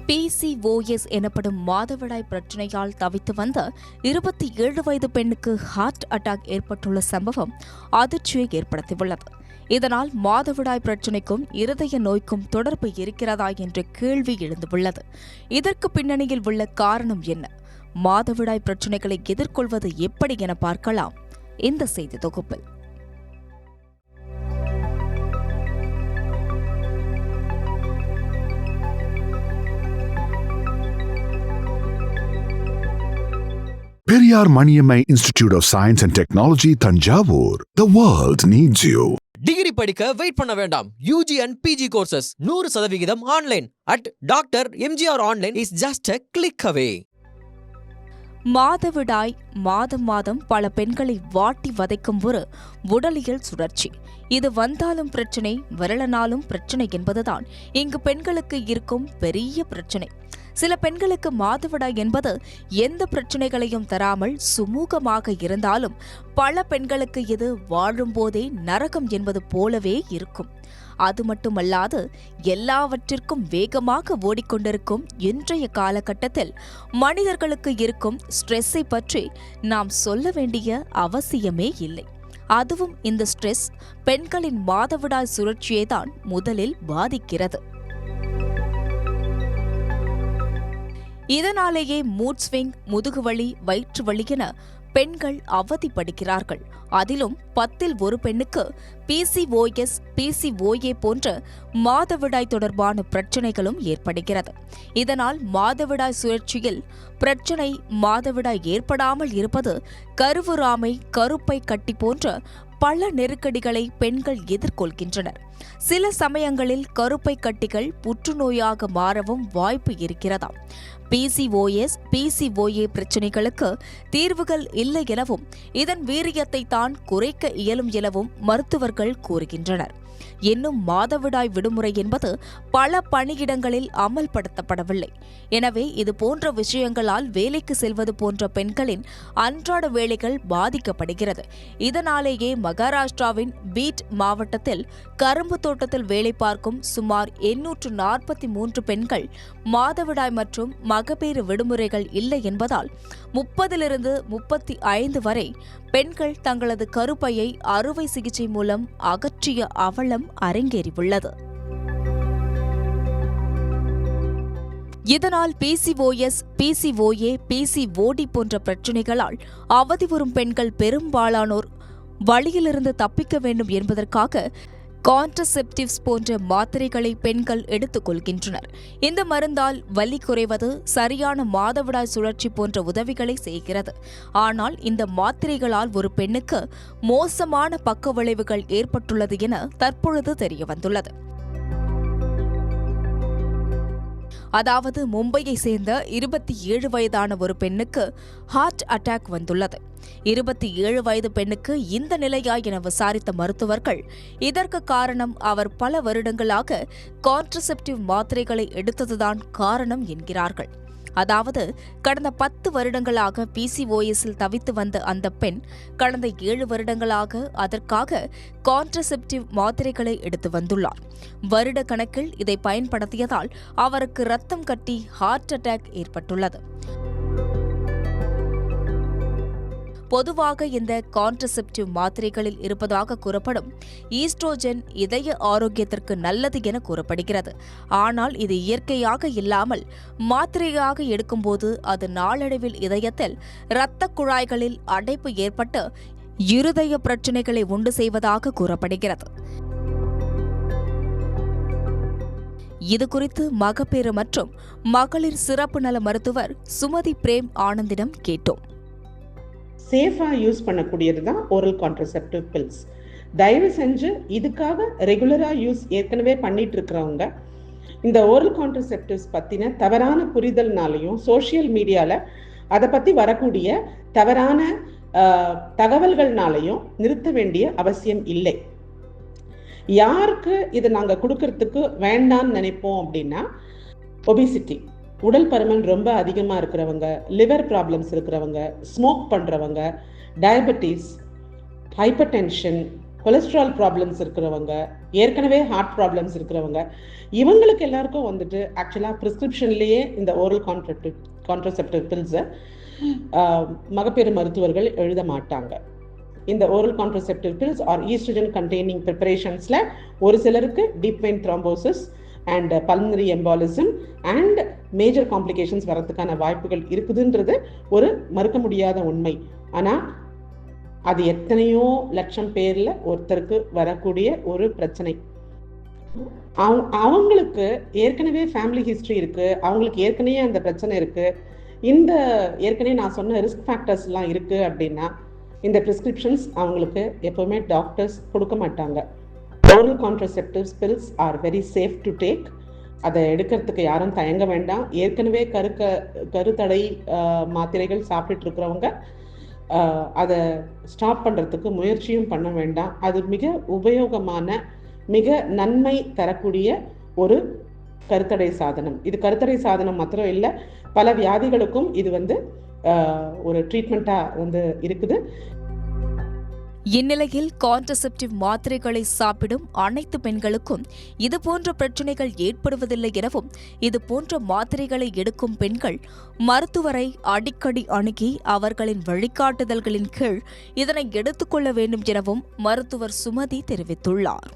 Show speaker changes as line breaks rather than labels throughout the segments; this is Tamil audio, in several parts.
PCOS எனப்படும் மாதவிடாய் பிரச்சினையால் தவித்து வந்த 27 வயது பெண்ணுக்கு ஹார்ட் அட்டாக் ஏற்பட்டுள்ள சம்பவம் அதிர்ச்சியை ஏற்படுத்தியுள்ளது. இதனால் மாதவிடாய் பிரச்சினைக்கும் இருதய நோய்க்கும் தொடர்பு இருக்கிறதா என்ற கேள்வி எழுந்துள்ளது. இதற்கு பின்னணியில் உள்ள காரணம் என்ன? மாதவிடாய் பிரச்சினைகளை எதிர்கொள்வது எப்படி என பார்க்கலாம் இந்த செய்தி தொகுப்பில்.
Periyar Maniammai Institute of Science and Technology, Thanjavur. The world needs you.
Degree படிக்க வெயிட் பண்ண வேண்டாம். UG and PG courses 100% online at Dr. MGR Online is just a click away.
மாதவிடாய் மாதம் பல பெண்களை வாட்டி வதைக்கும் ஒரு உடலியல் சுழற்சி. இது வந்தாலும் பிரச்சினை, வரலனாலும் பிரச்சினை என்பதுதான் இங்கு பெண்களுக்கு இருக்கும் பெரிய பிரச்சினை. சில பெண்களுக்கு மாதவிடாய் என்பது எந்த பிரச்சினைகளையும் தராமல் சுமூகமாக இருந்தாலும், பல பெண்களுக்கு இது வாழும்போதே நரகம் என்பது போலவே இருக்கும். அது மட்டுமல்லாது எல்லாவற்றிற்கும் வேகமாக ஓடிக்கொண்டிருக்கும் இன்றைய காலகட்டத்தில் மனிதர்களுக்கு இருக்கும் ஸ்ட்ரெஸ்ஸை பற்றி நாம் சொல்ல வேண்டிய அவசியமே இல்லை. அதுவும் இந்த ஸ்ட்ரெஸ் பெண்களின் மாதவிடாய் சுழற்சியை தான் முதலில் பாதிக்கிறது. இதனாலேயே மூட் ஸ்விங், முதுகுவலி, வயிற்று வலி என பெண்கள் அவதிப்படுகிறார்கள். அதிலும் 10இல் ஒரு பெண்ணுக்கு PCOS, PCOA போன்ற மாதவிடாய் தொடர்பான பிரச்சினைகளும் ஏற்படுகிறது. இதனால் மாதவிடாய் சுழற்சியில் பிரச்சினை, மாதவிடாய் ஏற்படாமல் இருப்பது, கருவுறாமை, கருப்பை கட்டி போன்ற பல நெருக்கடிகளை பெண்கள் எதிர்கொள்கின்றனர். சில சமயங்களில் கருப்பை கட்டிகள் புற்றுநோயாக மாறவும் வாய்ப்பு இருக்கிறதாம். PCOS, PCOA பிரச்சினைகளுக்கு தீர்வுகள் இல்லை எனவும், இதன் வீரியத்தை தான் குறைக்க இயலும் எனவும் மருத்துவர்கள் கூறுகின்றனர். இன்னும் மாதவிடாய் விடுமுறை என்பது பல பணியிடங்களில் அமல்படுத்தப்படவில்லை. எனவே இது போன்ற விஷயங்களால் வேலைக்கு செல்வது போன்ற பெண்களின் அன்றாட வேலைகள் பாதிக்கப்படுகிறது. இதனாலேயே மகாராஷ்டிராவின் பீட் மாவட்டத்தில் கரும்பு தோட்டத்தில் வேலை பார்க்கும் சுமார் 843 பெண்கள் மாதவிடாய் மற்றும் மகப்பேறு விடுமுறைகள் இல்லை என்பதால் 30லிருந்து 35 வரை பெண்கள் தங்களது கருப்பையை அறுவை சிகிச்சை மூலம் அகற்றிய அவலம் அரங்கேறியுள்ளது. இதனால் PCOS, PCOA, PCOD போன்ற பிரச்சினைகளால் அவதிவரும் பெண்கள் பெரும்பாலானோர் வலியிலிருந்து தப்பிக்க வேண்டும் என்பதற்காக கான்ட்ரசெப்டிவ்ஸ் போன்ற மாத்திரைகளை பெண்கள் எடுத்துக் கொள்கின்றனர். இந்த மருந்தால் வலி குறைவது, சரியான மாதவிடாய் சுழற்சி போன்ற உதவிகளை செய்கிறது. ஆனால் இந்த மாத்திரைகளால் ஒரு பெண்ணுக்கு மோசமான பக்க விளைவுகள் ஏற்பட்டுள்ளது என தற்பொழுது தெரியவந்துள்ளது. அதாவது மும்பையை சேர்ந்த 27 வயதான ஒரு பெண்ணுக்கு ஹார்ட் அட்டாக் வந்துள்ளது. 27 வயது பெண்ணுக்கு இந்த நிலையா என விசாரித்த மருத்துவர்கள், இதற்கு காரணம் அவர் பல வருடங்களாக கான்ட்ரசெப்டிவ் மாத்திரைகளை எடுத்ததுதான் காரணம் என்கிறார்கள். அதாவது கடந்த 10 வருடங்களாக PCOSல் தவித்து வந்த அந்த பெண் கடந்த 7 வருடங்களாக அதற்காக கான்ட்ரசெப்டிவ் மாத்திரைகளை எடுத்து வந்துள்ளார். வருட கணக்கில் இதை பயன்படுத்தியதால் அவருக்கு ரத்தம் கட்டி ஹார்ட் அட்டாக் ஏற்பட்டுள்ளது. பொதுவாக இந்த கான்ட்ரசெப்டிவ் மாத்திரைகளில் இருப்பதாக கூறப்படும் ஈஸ்ட்ரோஜன் இதய ஆரோக்கியத்திற்கு நல்லது என கூறப்படுகிறது. ஆனால் இது இயற்கையாக இல்லாமல் மாத்திரையாக எடுக்கும்போது அது நாளடைவில் இதயத்தில் இரத்த குழாய்களில் அடைப்பு ஏற்பட்டு இருதய பிரச்சினைகளை உண்டு செய்வதாக கூறப்படுகிறது. இதுகுறித்து மகப்பேறு மற்றும் மகளிர் சிறப்பு நல மருத்துவர் சுமதி பிரேம் ஆனந்திடம் கேட்டோம்.
சேஃபாக யூஸ் பண்ணக்கூடியது தான் ஓரல் கான்ட்ரசெப்டிவ் பில்ஸ். தயவு செஞ்சு இதுக்காக ரெகுலராக யூஸ் ஏற்கனவே பண்ணிட்டு இருக்கிறவங்க இந்த ஓரல் கான்ட்ரசெப்டிவ்ஸ் பற்றின தவறான புரிதல்னாலையும் சோஷியல் மீடியாவில் அதை பற்றி வரக்கூடிய தவறான தகவல்கள்னாலையும் நிறுத்த வேண்டிய அவசியம் இல்லை. யாருக்கு இதை நாங்கள் கொடுக்கறதுக்கு வேண்டான்னு நினைப்போம் அப்படின்னா, ஒபிசிட்டி, உடல் பருமன் ரொம்ப அதிகமாக இருக்கிறவங்க, லிவர் ப்ராப்ளம்ஸ் இருக்கிறவங்க, ஸ்மோக் பண்ணுறவங்க, diabetes, hyper tension, cholesterol problems இருக்கிறவங்க, ஏற்கனவே ஹார்ட் ப்ராப்ளம்ஸ் இருக்கிறவங்க, இவங்களுக்கு எல்லாருக்கும் வந்துட்டு ஆக்சுவலாக ப்ரிஸ்கிரிப்ஷன்லேயே இந்த ஓரல் கான்ட்ரசெப்டிவ் பில்ஸை மகப்பேறு மருத்துவர்கள் எழுத மாட்டாங்க. இந்த oral contraceptive pills are oestrogen containing ப்ரிப்பரேஷன்ஸில் ஒரு சிலருக்கு deep vein thrombosis and pulmonary embolism and major complications வரதுக்கான வாய்ப்புகள் இருக்குதுன்றது ஒரு மறுக்க முடியாத உண்மை. ஆனால் அது எத்தனையோ லட்சம் பேரில் ஒருத்தருக்கு வரக்கூடிய ஒரு பிரச்சனை. அவங்களுக்கு ஏற்கனவே ஃபேமிலி ஹிஸ்ட்ரி இருக்குது, அவங்களுக்கு ஏற்கனவே அந்த பிரச்சனை இருக்குது, இந்த ஏற்கனவே நான் சொன்ன ரிஸ்க் ஃபேக்டர்ஸ்லாம் இருக்குது அப்படின்னா இந்த ப்ரிஸ்கிரிப்ஷன்ஸ் அவங்களுக்கு எப்போவுமே டாக்டர்ஸ் கொடுக்க மாட்டாங்க. Oral contraceptives pills are very safe to take. அதை எடுக்கிறதுக்கு யாரும் தயங்க வேண்டாம். ஏற்கனவே கருத்தடை மாத்திரைகள் சாப்பிட்டுட்டு இருக்கிறவங்க அதை ஸ்டாப் பண்ணுறதுக்கு முயற்சியும் பண்ண வேண்டாம். அது மிக உபயோகமான, மிக நன்மை தரக்கூடிய ஒரு கருத்தடை சாதனம். இது கருத்தடை சாதனம் மாத்திரம் இல்லை, பல வியாதிகளுக்கும் இது ஒரு ட்ரீட்மெண்ட்டாக இருக்குது.
இந்நிலையில் கான்ட்ரசெப்டிவ் மாத்திரைகளை சாப்பிடும் அனைத்து பெண்களுக்கும் இதுபோன்ற பிரச்சினைகள் ஏற்படுவதில்லை எனவும், இதுபோன்ற மாத்திரைகளை எடுக்கும் பெண்கள் மருத்துவரை அடிக்கடி அணுகி அவர்களின் வழிகாட்டுதல்களின் கீழ் இதனை எடுத்துக்கொள்ள வேண்டும் எனவும் மருத்துவர் சுமதி தெரிவித்துள்ளார்.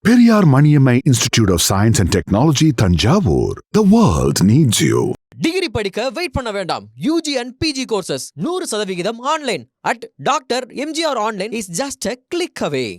Periyar Maniammai Institute of Science and Technology, Tanjavur. The world needs you.
Degree படிக்க வெயிட் பண்ண வேண்டாம். UG and PG courses 100% online at doctor MGR online is just a click away.